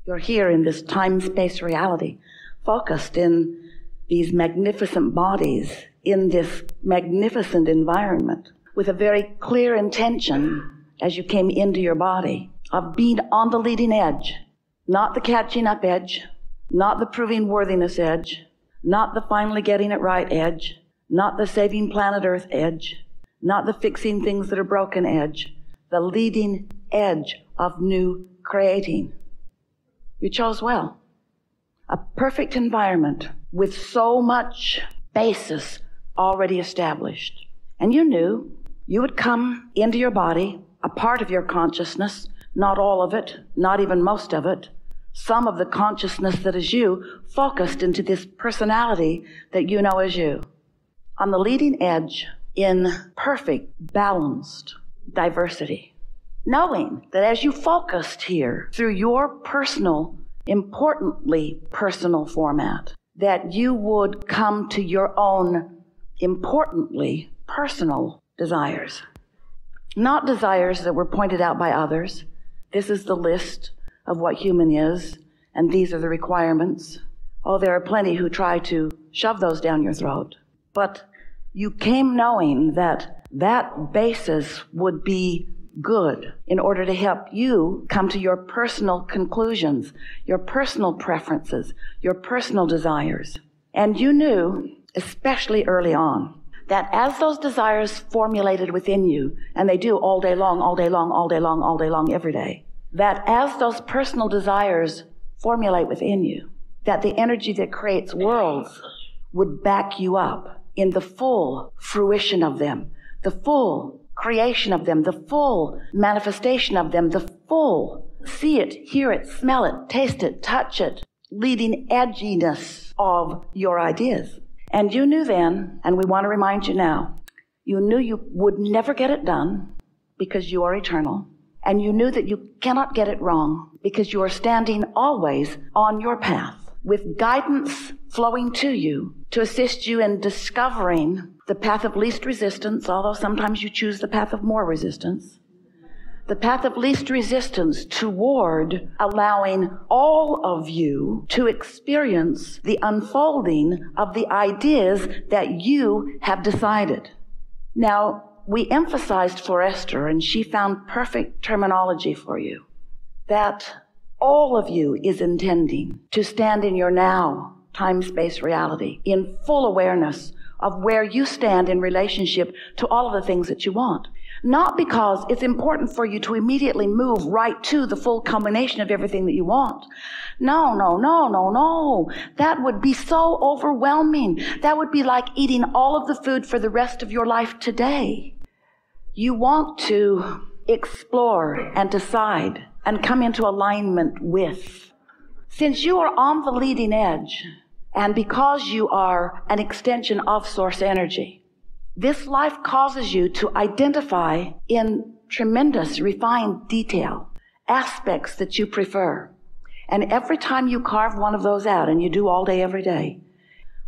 You're here in this time-space reality, focused in these magnificent bodies, in this magnificent environment, with a very clear intention as you came into your body of being on the leading edge, not the catching up edge, not the proving worthiness edge, not the finally getting it right edge, not the saving planet Earth edge, not the fixing things that are broken edge, the leading edge of new creating. You chose well. A perfect environment with so much basis already established. And you knew you would come into your body, a part of your consciousness, not all of it, not even most of it, some of the consciousness that is you, focused into this personality that you know as you. On the leading edge, in perfect, balanced diversity. Knowing that as you focused here through your personal, importantly personal format, that you would come to your own importantly personal desires. Not desires that were pointed out by others. This is the list of what human is, and these are the requirements. Oh, there are plenty who try to shove those down your throat. But you came knowing that that basis would be good in order to help you come to your personal conclusions, your personal preferences, your personal desires. And you knew, especially early on, that as those desires formulated within you, and they do all day long, all day long, all day long, all day long, every day, that as those personal desires formulate within you, that the energy that creates worlds would back you up in the full fruition of them, the full creation of them, the full manifestation of them, the full see it, hear it, smell it, taste it, touch it, leading edginess of your ideas. And you knew then, and we want to remind you now, you knew you would never get it done because you are eternal. And you knew that you cannot get it wrong because you are standing always on your path with guidance flowing to you to assist you in discovering the path of least resistance, although sometimes you choose the path of more resistance. The path of least resistance toward allowing all of you to experience the unfolding of the ideas that you have decided. Now, we emphasized for Esther, and she found perfect terminology for you, that all of you is intending to stand in your now time-space reality in full awareness of where you stand in relationship to all of the things that you want. Not because it's important for you to immediately move right to the full culmination of everything that you want. No. That would be so overwhelming. That would be like eating all of the food for the rest of your life today. You want to explore and decide and come into alignment with. Since you are on the leading edge, and because you are an extension of source energy, this life causes you to identify in tremendous, refined detail aspects that you prefer. And every time you carve one of those out, and you do all day, every day,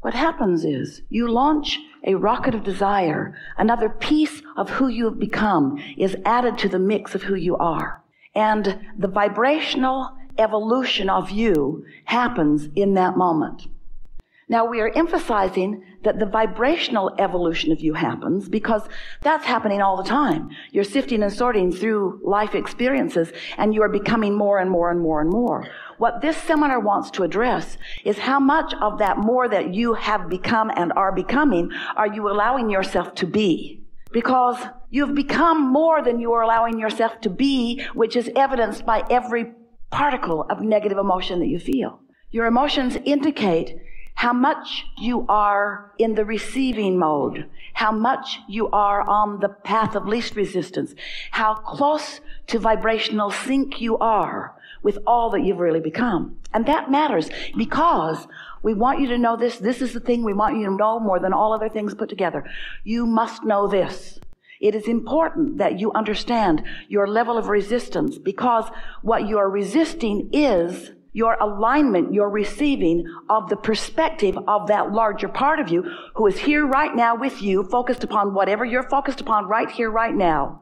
what happens is you launch a rocket of desire. Another piece of who you have become is added to the mix of who you are. And the vibrational evolution of you happens in that moment. Now, we are emphasizing that the vibrational evolution of you happens because that's happening all the time. You're sifting and sorting through life experiences, and you are becoming more and more and more and more. What this seminar wants to address is how much of that more that you have become and are becoming are you allowing yourself to be? Because you've become more than you are allowing yourself to be, which is evidenced by every particle of negative emotion that you feel. Your emotions indicate how much you are in the receiving mode, how much you are on the path of least resistance, how close to vibrational sync you are with all that you've really become. And that matters because we want you to know this. This is the thing we want you to know more than all other things put together. You must know this. It is important that you understand your level of resistance because what you are resisting is your alignment, your receiving of the perspective of that larger part of you who is here right now with you, focused upon whatever you're focused upon right here, right now,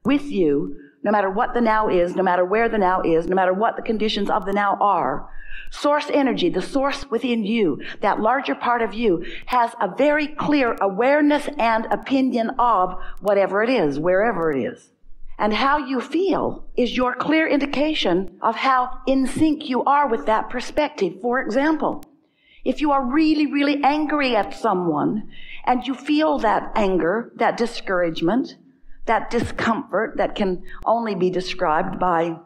with you, no matter what the now is, no matter where the now is, no matter what the conditions of the now are, source energy, the source within you, that larger part of you, has a very clear awareness and opinion of whatever it is, wherever it is. And how you feel is your clear indication of how in sync you are with that perspective. For example, if you are really, really angry at someone and you feel that anger, that discouragement, that discomfort that can only be described by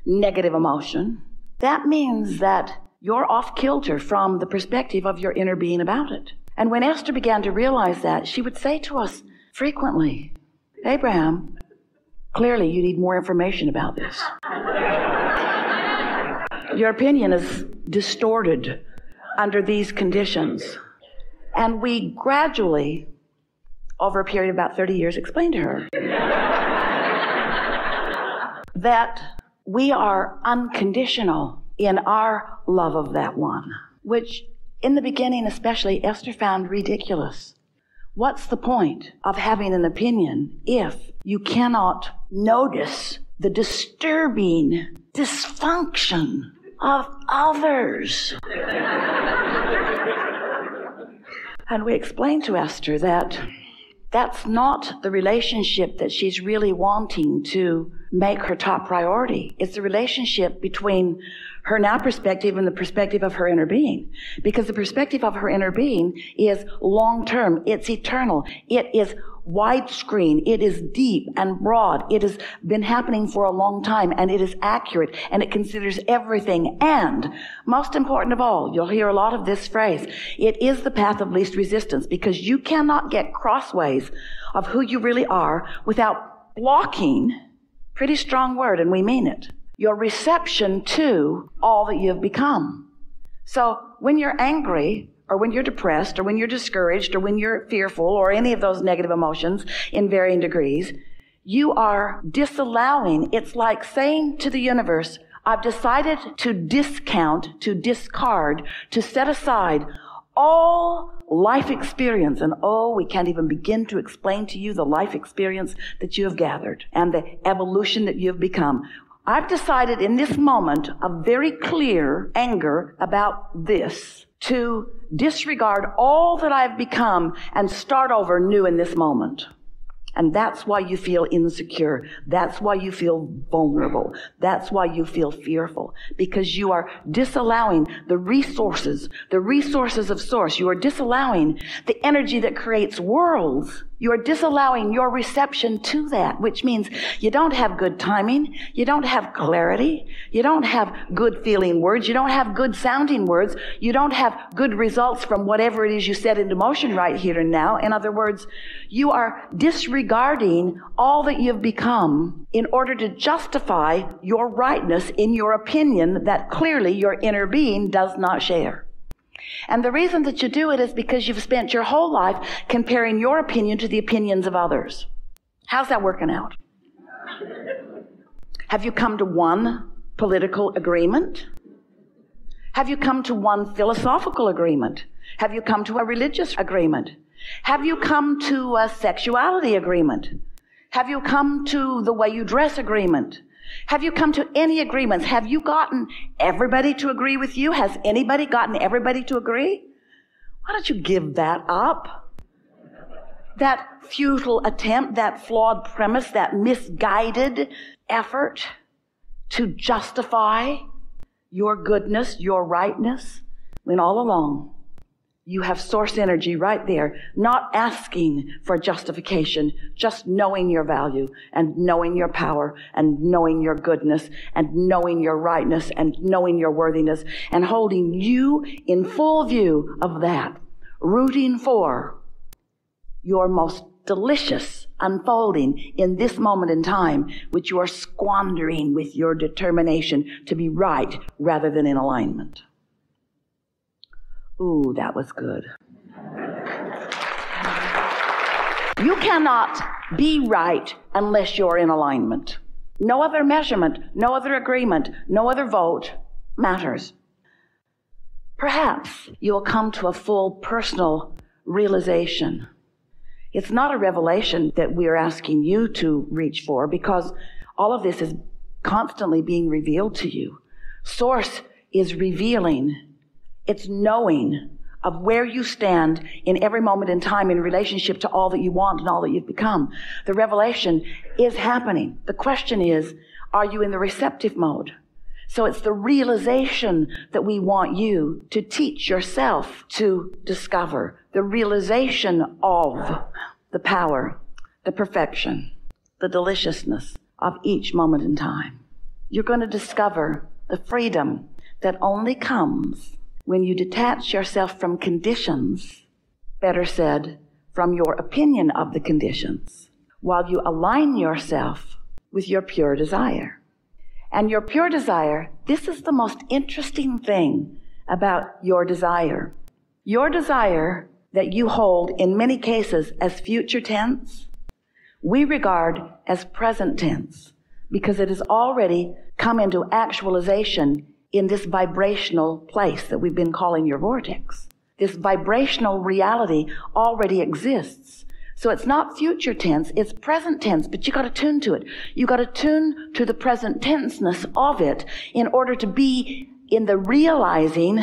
negative emotion, that means that you're off kilter from the perspective of your inner being about it. And when Esther began to realize that, she would say to us frequently, Abraham, clearly you need more information about this. Your opinion is distorted under these conditions. And we gradually, over a period of about 30 years, explained to her that we are unconditional in our love of that one, which in the beginning especially Esther found ridiculous. What's the point of having an opinion if you cannot notice the disturbing dysfunction of others? And we explained to Esther that that's not the relationship that she's really wanting to make her top priority. It's the relationship between her now perspective and the perspective of her inner being. Because the perspective of her inner being is long-term. It's eternal. It is widescreen. It is deep and broad. It has been happening for a long time, and it is accurate, and it considers everything. And most important of all, you'll hear a lot of this phrase, it is the path of least resistance, because you cannot get crossways of who you really are without blocking, pretty strong word, and we mean it, your reception to all that you've become. So when you're angry, or when you're depressed, or when you're discouraged, or when you're fearful, or any of those negative emotions in varying degrees, you are disallowing. It's like saying to the universe, I've decided to discount, to discard, to set aside all life experience. And oh, we can't even begin to explain to you the life experience that you have gathered and the evolution that you have become. I've decided in this moment of very clear anger about this to disregard all that I've become and start over new in this moment. And that's why you feel insecure. That's why you feel vulnerable. That's why you feel fearful. Because you are disallowing the resources of source. You are disallowing the energy that creates worlds. You are disallowing your reception to that, which means you don't have good timing. You don't have clarity. You don't have good feeling words. You don't have good sounding words. You don't have good results from whatever it is you set into motion right here and now. In other words, you are disregarding all that you've become in order to justify your rightness in your opinion that clearly your inner being does not share. And the reason that you do it is because you've spent your whole life comparing your opinion to the opinions of others. How's that working out? Have you come to one political agreement? Have you come to one philosophical agreement? Have you come to a religious agreement? Have you come to a sexuality agreement? Have you come to the way you dress agreement? Have you come to any agreements? Have you gotten everybody to agree with you? Has anybody gotten everybody to agree? Why don't you give that up? That futile attempt, that flawed premise, that misguided effort to justify your goodness, your rightness, when all along you have source energy right there, not asking for justification, just knowing your value and knowing your power and knowing your goodness and knowing your rightness and knowing your worthiness and holding you in full view of that, rooting for your most delicious unfolding in this moment in time, which you are squandering with your determination to be right rather than in alignment. Ooh, that was good. You cannot be right unless you're in alignment. No other measurement, no other agreement, no other vote matters. Perhaps you'll come to a full personal realization. It's not a revelation that we're asking you to reach for, because All of this is constantly being revealed to you. Source is revealing. It's knowing of where you stand in every moment in time in relationship to all that you want and all that you've become. The revelation is happening. The question is, are you in the receptive mode? So it's the realization that we want you to teach yourself to discover. The realization of the power, the perfection, the deliciousness of each moment in time. You're going to discover the freedom that only comes when you detach yourself from conditions, better said, from your opinion of the conditions, while you align yourself with your pure desire. And your pure desire, this is the most interesting thing about your desire. Your desire that you hold in many cases as future tense, we regard as present tense because it has already come into actualization in this vibrational place that we've been calling your vortex. This vibrational reality already exists. So it's not future tense, it's present tense, but you got to tune to it. You got to tune to the present tenseness of it in order to be in the realizing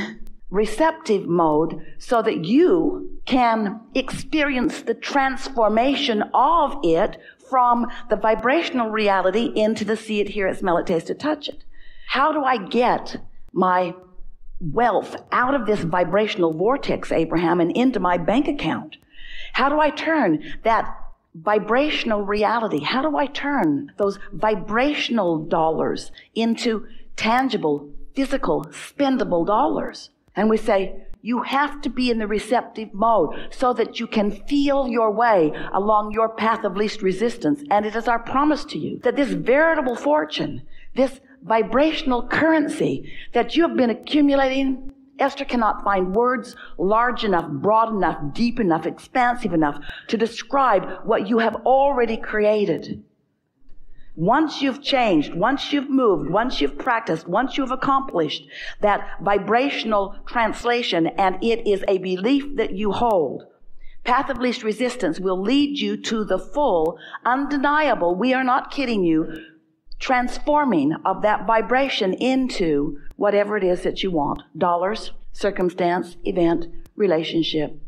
receptive mode so that you can experience the transformation of it from the vibrational reality into the see it, hear it, smell it, taste it, touch it. How do I get my wealth out of this vibrational vortex, Abraham, and into my bank account? How do I turn that vibrational reality? How do I turn those vibrational dollars into tangible, physical, spendable dollars? And we say, you have to be in the receptive mode so that you can feel your way along your path of least resistance. And it is our promise to you that this veritable fortune, this vibrational currency that you have been accumulating, Esther cannot find words large enough, broad enough, deep enough, expansive enough to describe what you have already created. Once you've changed, once you've moved, once you've practiced, once you've accomplished that vibrational translation, and it is a belief that you hold, path of least resistance will lead you to the full, undeniable, we are not kidding you, transforming of that vibration into whatever it is that you want. Dollars, circumstance, event, relationship.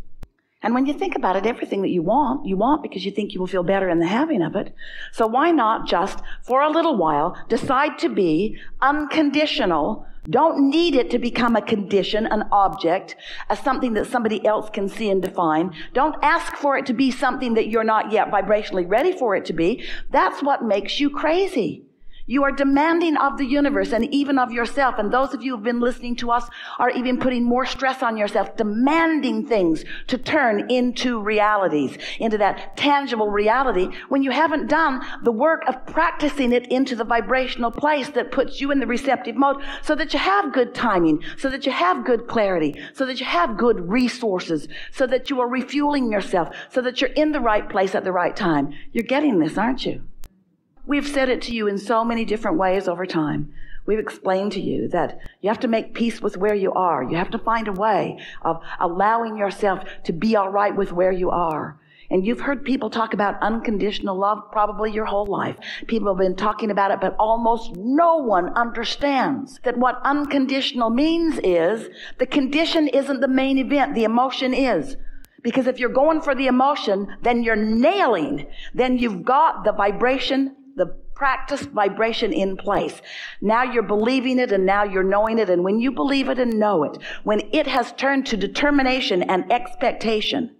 And when you think about it, everything that you want because you think you will feel better in the having of it. So why not just, for a little while, decide to be unconditional? Don't need it to become a condition, an object, as something that somebody else can see and define. Don't ask for it to be something that you're not yet vibrationally ready for it to be. That's what makes you crazy. You are demanding of the universe and even of yourself. And those of you who have been listening to us are even putting more stress on yourself, demanding things to turn into realities, into that tangible reality, when you haven't done the work of practicing it into the vibrational place that puts you in the receptive mode so that you have good timing, so that you have good clarity, so that you have good resources, so that you are refueling yourself, so that you're in the right place at the right time. You're getting this, aren't you? We've said it to you in so many different ways over time. We've explained to you that you have to make peace with where you are. You have to find a way of allowing yourself to be all right with where you are. And you've heard people talk about unconditional love probably your whole life. People have been talking about it, but almost no one understands that what unconditional means is the condition isn't the main event, the emotion is. Because if you're going for the emotion, then you're nailing. Then you've got the vibration, the practiced vibration in place. Now you're believing it and now you're knowing it. And when you believe it and know it, when it has turned to determination and expectation,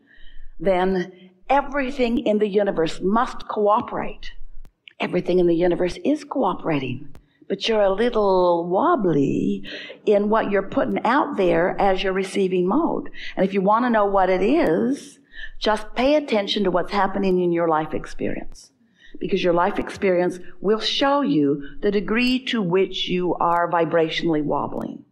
then everything in the universe must cooperate. Everything in the universe is cooperating. But you're a little wobbly in what you're putting out there as your receiving mode. And if you want to know what it is, just pay attention to what's happening in your life experience. Because your life experience will show you the degree to which you are vibrationally wobbling.